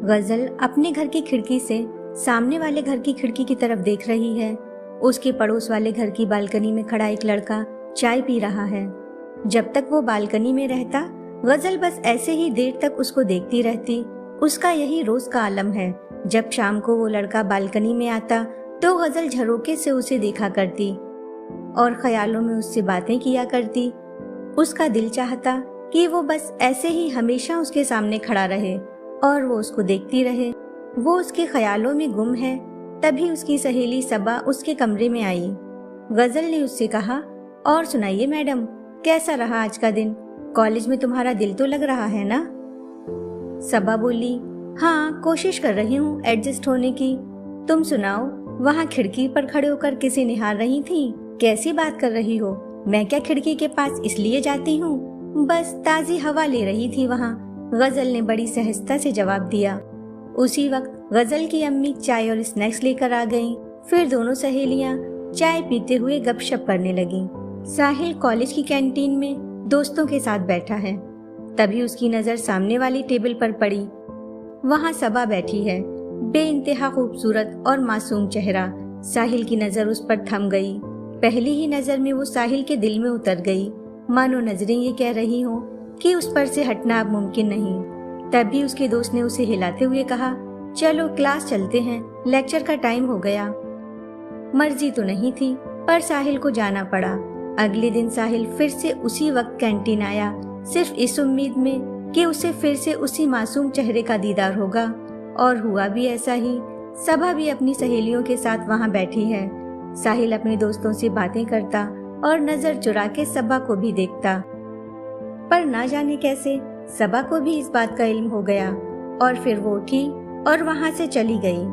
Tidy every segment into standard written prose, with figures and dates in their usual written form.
गजल अपने घर की खिड़की से सामने वाले घर की खिड़की की तरफ देख रही है। उसके पड़ोस वाले घर की बालकनी में खड़ा एक लड़का चाय पी रहा है। जब तक वो बालकनी में रहता, गजल बस ऐसे ही देर तक उसको देखती रहती। उसका यही रोज का आलम है। जब शाम को वो लड़का बालकनी में आता तो गजल झरोके से उसे देखा करती और ख्यालों में उससे बातें किया करती। उसका दिल चाहता कि वो बस ऐसे ही हमेशा उसके सामने खड़ा रहे और वो उसको देखती रहे। वो उसके ख्यालों में गुम है। तभी उसकी सहेली सबा उसके कमरे में आई। गजल ने उससे कहा, और सुनाइए मैडम, कैसा रहा आज का दिन? कॉलेज में तुम्हारा दिल तो लग रहा है ना? सबा बोली, हाँ, कोशिश कर रही हूँ एडजस्ट होने की। तुम सुनाओ, वहाँ खिड़की पर खड़े होकर किसे निहार रही थी? कैसी बात कर रही हो? मैं क्या खिड़की के पास इसलिए जाती हूँ? बस ताज़ी हवा ले रही थी वहाँ, गजल ने बड़ी सहजता से जवाब दिया। उसी वक्त गजल की अम्मी चाय और स्नैक्स लेकर आ गईं। फिर दोनों सहेलियां चाय पीते हुए गपशप करने लगीं। साहिल कॉलेज की कैंटीन में दोस्तों के साथ बैठा है। तभी उसकी नजर सामने वाली टेबल पर पड़ी। वहाँ सबा बैठी है, बेइंतहा खूबसूरत और मासूम चेहरा। साहिल की नजर उस पर थम गई। पहली ही नजर में वो साहिल के दिल में उतर गई, मानो नजरें ये कह रही हो कि उस पर से हटना अब मुमकिन नहीं। तभी उसके दोस्त ने उसे हिलाते हुए कहा, चलो क्लास चलते हैं, लेक्चर का टाइम हो गया। मर्जी तो नहीं थी, पर साहिल को जाना पड़ा। अगले दिन साहिल फिर से उसी वक्त कैंटीन आया, सिर्फ इस उम्मीद में कि उसे फिर से उसी मासूम चेहरे का दीदार होगा। और हुआ भी ऐसा ही। सबा भी अपनी सहेलियों के साथ वहाँ बैठी है। साहिल अपने दोस्तों से बातें करता और नजर चुरा के सबा को भी देखता, पर ना जाने कैसे सबा को भी इस बात का इल्म हो गया और फिर वो उठी और वहाँ से चली गई।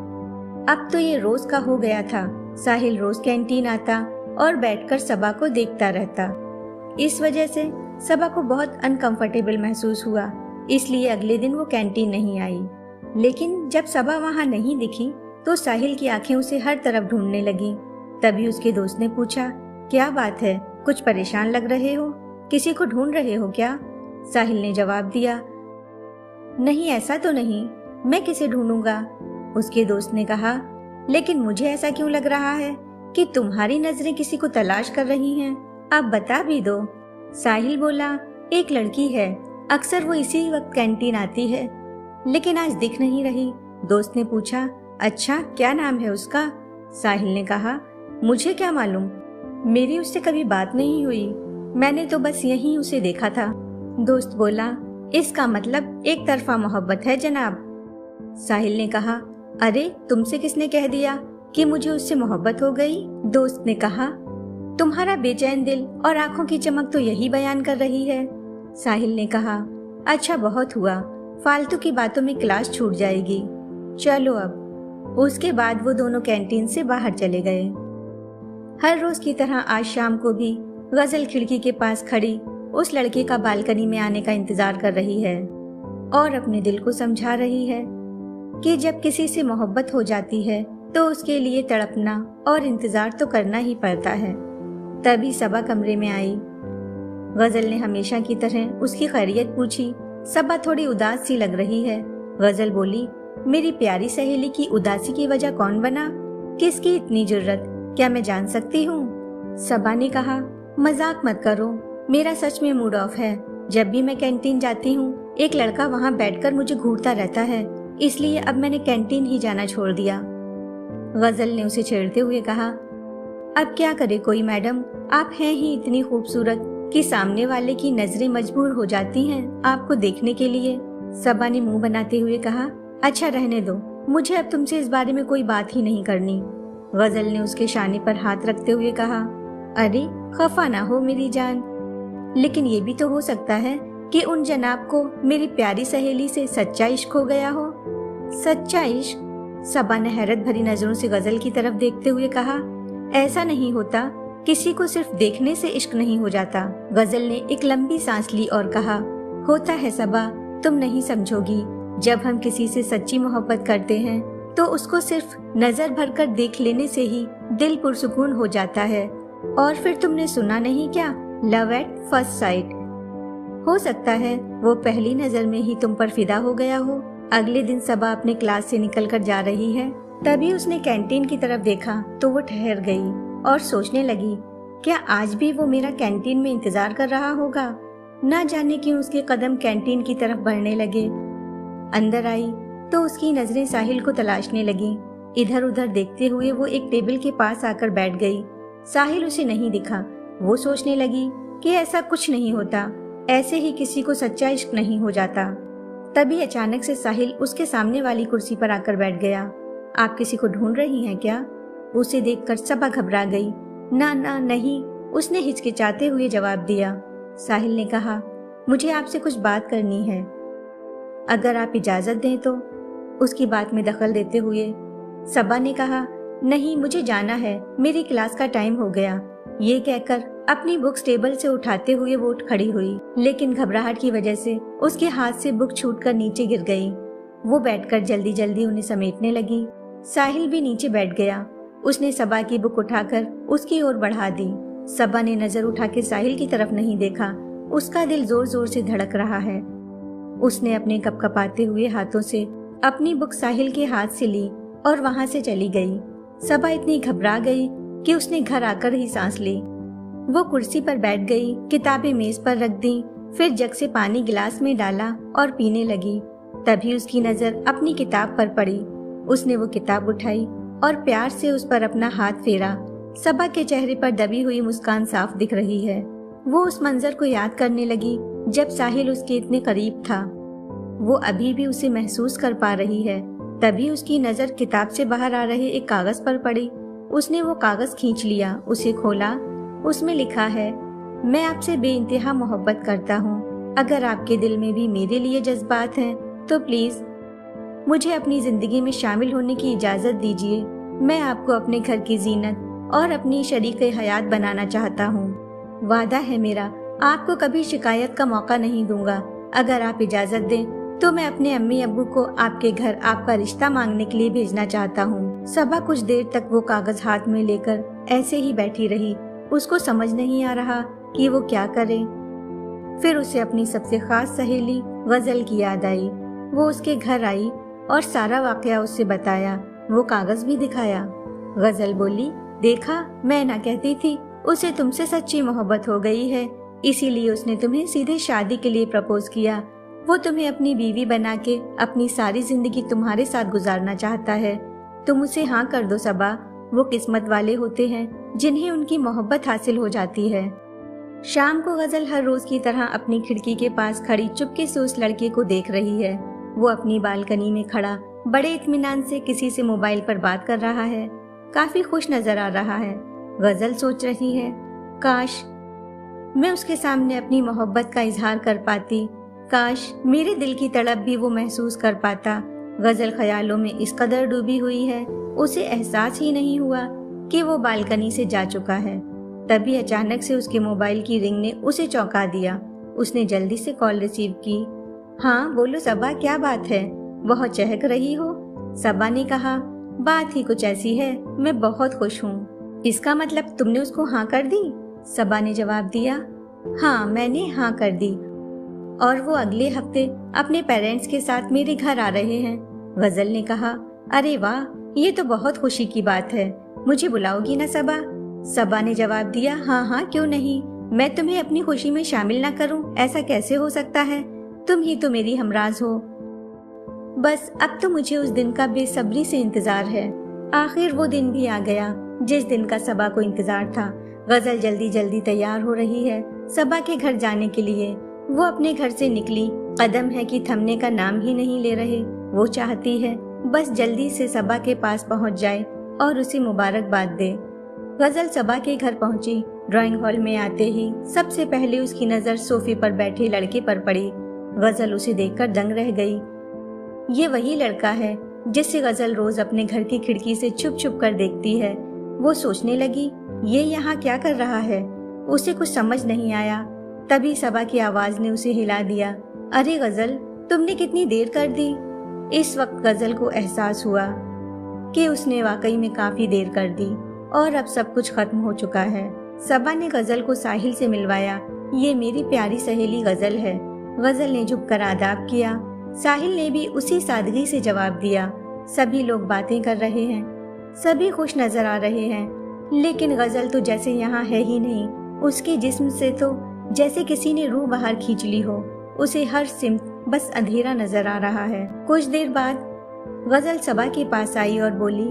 अब तो ये रोज का हो गया था। साहिल रोज कैंटीन आता और बैठकर सबा को देखता रहता। इस वजह से सबा को बहुत अनकंफर्टेबल महसूस हुआ, इसलिए अगले दिन वो कैंटीन नहीं आई। लेकिन जब सबा वहाँ नहीं दिखी तो साहिल की आंखें उसे हर तरफ ढूंढने लगी। तभी उसके दोस्त ने पूछा, क्या बात है, कुछ परेशान लग रहे हो? किसी को ढूंढ रहे हो क्या? साहिल ने जवाब दिया, नहीं ऐसा तो नहीं, मैं किसे ढूंढूंगा। उसके दोस्त ने कहा, लेकिन मुझे ऐसा क्यों लग रहा है कि तुम्हारी नजरें किसी को तलाश कर रही हैं, आप बता भी दो। साहिल बोला, एक लड़की है, अक्सर वो इसी वक्त कैंटीन आती है, लेकिन आज दिख नहीं रही। दोस्त ने पूछा, अच्छा क्या नाम है उसका? साहिल ने कहा, मुझे क्या मालूम, मेरी उससे कभी बात नहीं हुई, मैंने तो बस यहीं उसे देखा था। दोस्त बोला, इसका मतलब एक तरफा मोहब्बत है जनाब। साहिल ने कहा, अरे तुमसे किसने कह दिया कि मुझे उससे मोहब्बत हो गई? दोस्त ने कहा, तुम्हारा बेचैन दिल और आंखों की चमक तो यही बयान कर रही है। साहिल ने कहा, अच्छा बहुत हुआ, फालतू की बातों में क्लास छूट जाएगी, चलो अब। उसके बाद वो दोनों कैंटीन से बाहर चले गए। हर रोज की तरह आज शाम को भी गजल खिड़की के पास खड़ी उस लड़के का बालकनी में आने का इंतजार कर रही है और अपने दिल को समझा रही है कि जब किसी से मोहब्बत हो जाती है तो उसके लिए तड़पना और इंतजार तो करना ही पड़ता है। तभी सबा कमरे में आई। गजल ने हमेशा की तरह उसकी खैरियत पूछी। सबा थोड़ी उदास सी लग रही है। गजल बोली, मेरी प्यारी सहेली की उदासी की वजह कौन बना? किसकी इतनी जुर्रत, क्या मैं जान सकती हूँ? सबा ने कहा, मजाक मत करो, मेरा सच में मूड ऑफ है। जब भी मैं कैंटीन जाती हूँ एक लड़का वहाँ बैठकर मुझे घूरता रहता है, इसलिए अब मैंने कैंटीन ही जाना छोड़ दिया। गजल ने उसे छेड़ते हुए कहा, अब क्या करे कोई मैडम, आप हैं ही इतनी खूबसूरत कि सामने वाले की नजरें मजबूर हो जाती हैं आपको देखने के लिए। सबा ने मुंह बनाते हुए कहा, अच्छा रहने दो, मुझे अब तुमसे इस बारे में कोई बात ही नहीं करनी। गजल ने उसके शाने पर हाथ रखते हुए कहा, अरे खफा ना हो मेरी जान, लेकिन ये भी तो हो सकता है कि उन जनाब को मेरी प्यारी सहेली से सच्चा इश्क हो गया हो। सच्चा इश्क? सबा ने हैरत भरी नजरों से गजल की तरफ देखते हुए कहा, ऐसा नहीं होता, किसी को सिर्फ देखने से इश्क नहीं हो जाता। गजल ने एक लंबी सांस ली और कहा, होता है सबा, तुम नहीं समझोगी। जब हम किसी से सच्ची मोहब्बत करते हैं तो उसको सिर्फ नजर भरकर देख लेने से ही दिल पुरसुकून हो जाता है। और फिर तुमने सुना नहीं क्या, लव एट फर्स्ट साइट? हो सकता है वो पहली नजर में ही तुम पर फिदा हो गया हो। अगले दिन सबा अपने क्लास से निकलकर जा रही है, तभी उसने कैंटीन की तरफ देखा तो वो ठहर गई और सोचने लगी, क्या आज भी वो मेरा कैंटीन में इंतजार कर रहा होगा। ना जाने क्यों उसके कदम कैंटीन की तरफ बढ़ने लगे। अंदर आई तो उसकी नजरें साहिल को तलाशने लगी। इधर उधर देखते हुए वो एक टेबल के पास आकर बैठ गई। साहिल उसे नहीं दिखा। वो सोचने लगी कि ऐसा कुछ नहीं होता, ऐसे ही किसी को सच्चा इश्क नहीं हो जाता। तभी अचानक से साहिल उसके सामने वाली कुर्सी पर आकर बैठ गया। आप किसी को ढूंढ रही हैं क्या? उसे देखकर सबा घबरा गई। ना ना नहीं, उसने हिचकिचाते हुए जवाब दिया। साहिल ने कहा, मुझे आपसे कुछ बात करनी है, अगर आप इजाजत दें तो। उसकी बात में दखल देते हुए सबा ने कहा, नहीं मुझे जाना है, मेरी क्लास का टाइम हो गया। ये कहकर अपनी बुक्स टेबल से उठाते हुए वो उठ खड़ी हुई, लेकिन घबराहट की वजह से उसके हाथ से बुक छूटकर नीचे गिर गई। वो बैठकर जल्दी जल्दी उन्हें समेटने लगी। साहिल भी नीचे बैठ गया। उसने सबा की बुक उठाकर उसकी ओर बढ़ा दी। सबा ने नजर उठा के साहिल की तरफ नहीं देखा। उसका दिल जोर जोर से धड़क रहा है। उसने अपने कपकपाते हुए हाथों से अपनी बुक साहिल के हाथ से ली और वहां से चली गई। सबा इतनी घबरा गई कि उसने घर आकर ही सांस ली। वो कुर्सी पर बैठ गई, किताबें मेज पर रख दी, फिर जग से पानी गिलास में डाला और पीने लगी। तभी उसकी नजर अपनी किताब पर पड़ी। उसने वो किताब उठाई और प्यार से उस पर अपना हाथ फेरा। सबा के चेहरे पर दबी हुई मुस्कान साफ दिख रही है। वो उस मंजर को याद करने लगी जब साहिल उसके इतने करीब था। वो अभी भी उसे महसूस कर पा रही है। तभी उसकी नजर किताब से बाहर आ रहे एक कागज पर पड़ी। उसने वो कागज खींच लिया, उसे खोला। उसमें लिखा है, मैं आपसे बेइंतहा मोहब्बत करता हूँ। अगर आपके दिल में भी मेरे लिए जज्बात हैं तो प्लीज मुझे अपनी जिंदगी में शामिल होने की इजाजत दीजिए। मैं आपको अपने घर की जीनत और अपनी शरीक हयात बनाना चाहता हूँ। वादा है मेरा, आपको कभी शिकायत का मौका नहीं दूंगा। अगर आप इजाजत दें तो मैं अपने अम्मी अब्बू को आपके घर आपका रिश्ता मांगने के लिए भेजना चाहता हूँ। सबा कुछ देर तक वो कागज हाथ में लेकर ऐसे ही बैठी रही। उसको समझ नहीं आ रहा कि वो क्या करे। फिर उसे अपनी सबसे खास सहेली गजल की याद आई। वो उसके घर आई और सारा वाकया उससे बताया, वो कागज भी दिखाया। गजल बोली, देखा मैं ना कहती थी, उसे तुमसे सच्ची मोहब्बत हो गई है, इसीलिए उसने तुम्हें सीधे शादी के लिए प्रपोज किया। वो तुम्हें अपनी बीवी बना के अपनी सारी जिंदगी तुम्हारे साथ गुजारना चाहता है। तुम उसे हाँ कर दो सबा। वो किस्मत वाले होते हैं जिन्हें उनकी मोहब्बत हासिल हो जाती है। शाम को गजल हर रोज की तरह अपनी खिड़की के पास खड़ी चुपके से उस लड़के को देख रही है। वो अपनी बालकनी में खड़ा बड़े इत्मीनान से किसी से मोबाइल पर बात कर रहा है। काफी खुश नजर आ रहा है। गजल सोच रही है, काश मैं उसके सामने अपनी मोहब्बत का इजहार कर पाती, काश मेरे दिल की तड़प भी वो महसूस कर पाता। गजल ख्यालों में इस कदर डूबी हुई है, उसे एहसास ही नहीं हुआ कि वो बालकनी से जा चुका है। तभी अचानक से उसके मोबाइल की रिंग ने उसे चौंका दिया। उसने जल्दी से कॉल रिसीव की। हाँ बोलो सबा, क्या बात है, बहुत चहक रही हो। सबा ने कहा, बात ही कुछ ऐसी है, मैं बहुत खुश हूँ। इसका मतलब तुमने उसको हाँ कर दी? सबा ने जवाब दिया, हाँ मैंने हाँ कर दी और वो अगले हफ्ते अपने पेरेंट्स के साथ मेरे घर आ रहे हैं। गजल ने कहा, अरे वाह, ये तो बहुत खुशी की बात है, मुझे बुलाओगी ना सबा? सबा ने जवाब दिया, हाँ हाँ क्यों नहीं, मैं तुम्हें अपनी खुशी में शामिल ना करूं, ऐसा कैसे हो सकता है, तुम ही तो मेरी हमराज हो। बस अब तो मुझे उस दिन का बेसब्री से इंतजार है। आखिर वो दिन भी आ गया जिस दिन का सबा को इंतजार था। गजल जल्दी जल्दी तैयार हो रही है सबा के घर जाने के लिए। वो अपने घर से निकली, कदम है कि थमने का नाम ही नहीं ले रहे। वो चाहती है बस जल्दी से सबा के पास पहुंच जाए और उसे मुबारकबाद दे। गजल सबा के घर पहुंची। ड्राइंग हॉल में आते ही सबसे पहले उसकी नजर सोफे पर बैठे लड़के पर पड़ी। गजल उसे देखकर दंग रह गई। ये वही लड़का है जिसे गजल रोज अपने घर की खिड़की से छुप छुप कर देखती है। वो सोचने लगी, ये यहाँ क्या कर रहा है? उसे कुछ समझ नहीं आया। तभी सबा की आवाज ने उसे हिला दिया, अरे गजल, तुमने कितनी देर कर दी। इस वक्त गजल को एहसास हुआ कि उसने वाकई में काफी देर कर दी और अब सब कुछ खत्म हो चुका है। सबा ने गजल को साहिल से मिलवाया। ये मेरी प्यारी सहेली गजल है। गजल ने झुककर आदाब किया। साहिल ने भी उसी सादगी से जवाब दिया। सभी लोग बातें कर रहे हैं, सभी खुश नजर आ रहे हैं, लेकिन गजल तो जैसे यहाँ है ही नहीं। उसके जिस्म से तो जैसे किसी ने रूह बाहर खींच ली हो। उसे हर सिमत बस अंधेरा नजर आ रहा है। कुछ देर बाद गजल सबा के पास आई और बोली,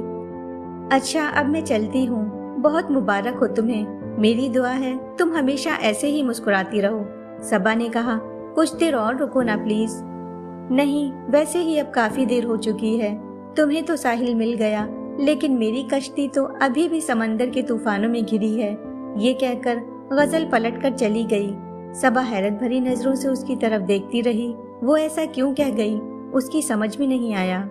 अच्छा अब मैं चलती हूँ, बहुत मुबारक हो तुम्हें। मेरी दुआ है तुम हमेशा ऐसे ही मुस्कुराती रहो। सबा ने कहा, कुछ देर और रुको ना प्लीज। नहीं, वैसे ही अब काफी देर हो चुकी है। तुम्हें तो साहिल मिल गया, लेकिन मेरी कश्ती तो अभी भी समंदर के तूफानों में घिरी है। ये कहकर गजल पलटकर चली गई। सबा हैरत भरी नजरों से उसकी तरफ देखती रही। वो ऐसा क्यों कह गई, उसकी समझ में नहीं आया।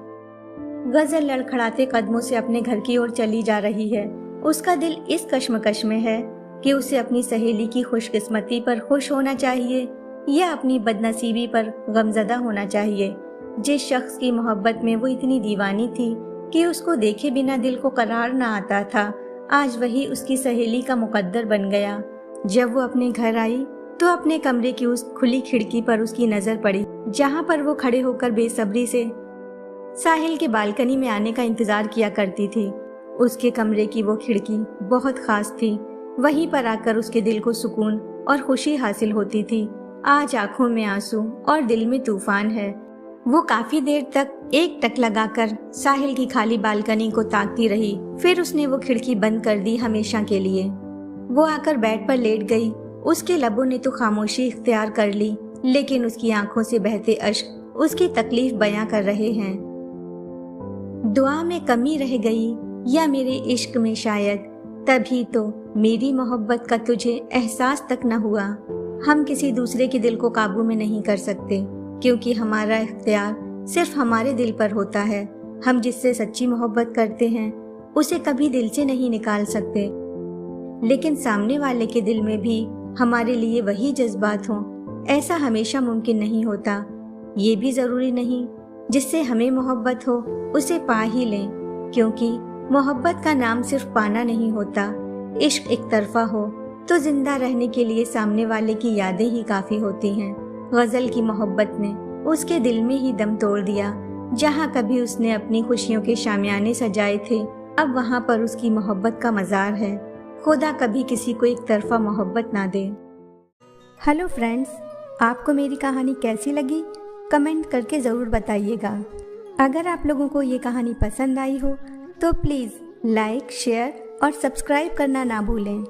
गजल लड़खड़ाते कदमों से अपने घर की ओर चली जा रही है। उसका दिल इस कश्मकश में है कि उसे अपनी सहेली की खुशकिस्मती पर खुश होना चाहिए या अपनी बदनसीबी पर गमजदा होना चाहिए। जिस शख्स की मोहब्बत में वो इतनी दीवानी थी कि उसको देखे बिना दिल को करार न आता था, आज वही उसकी सहेली का मुकद्दर बन गया। जब वो अपने घर आई तो अपने कमरे की उस खुली खिड़की पर उसकी नजर पड़ी, जहाँ पर वो खड़े होकर बेसब्री से साहिल के बालकनी में आने का इंतजार किया करती थी। उसके कमरे की वो खिड़की बहुत खास थी। वहीं पर आकर उसके दिल को सुकून और खुशी हासिल होती थी। आज आंखों में आंसू और दिल में तूफान है। वो काफी देर तक एक टक लगाकर साहिल की खाली बालकनी को ताकती रही। फिर उसने वो खिड़की बंद कर दी हमेशा के लिए। वो आकर बेड पर लेट गई। उसके लबों ने तो खामोशी इख्तियार कर ली, लेकिन उसकी आंखों से बहते अश्क उसकी तकलीफ बयां कर रहे हैं। दुआ में कमी रह गई या मेरे इश्क में शायद, तभी तो मेरी मोहब्बत का तुझे एहसास तक न हुआ। हम किसी दूसरे के दिल को काबू में नहीं कर सकते, क्योंकि हमारा इख्तियार सिर्फ हमारे दिल पर होता है। हम जिससे सच्ची मोहब्बत करते हैं उसे कभी दिल से नहीं निकाल सकते, लेकिन सामने वाले के दिल में भी हमारे लिए वही जज्बात हों, ऐसा हमेशा मुमकिन नहीं होता। ये भी जरूरी नहीं जिससे हमें मोहब्बत हो उसे पा ही लें, क्योंकि मोहब्बत का नाम सिर्फ पाना नहीं होता। इश्क एक तरफा हो तो जिंदा रहने के लिए सामने वाले की यादें ही काफी होती हैं। गजल की मोहब्बत ने उसके दिल में ही दम तोड़ दिया। जहाँ कभी उसने अपनी खुशियों के शामियाने सजाए थे, अब वहाँ पर उसकी मोहब्बत का मज़ार है। खुदा कभी किसी को एक तरफा मोहब्बत ना दे। हेलो फ्रेंड्स, आपको मेरी कहानी कैसी लगी कमेंट करके ज़रूर बताइएगा। अगर आप लोगों को ये कहानी पसंद आई हो तो प्लीज़ लाइक, शेयर और सब्सक्राइब करना ना भूलें।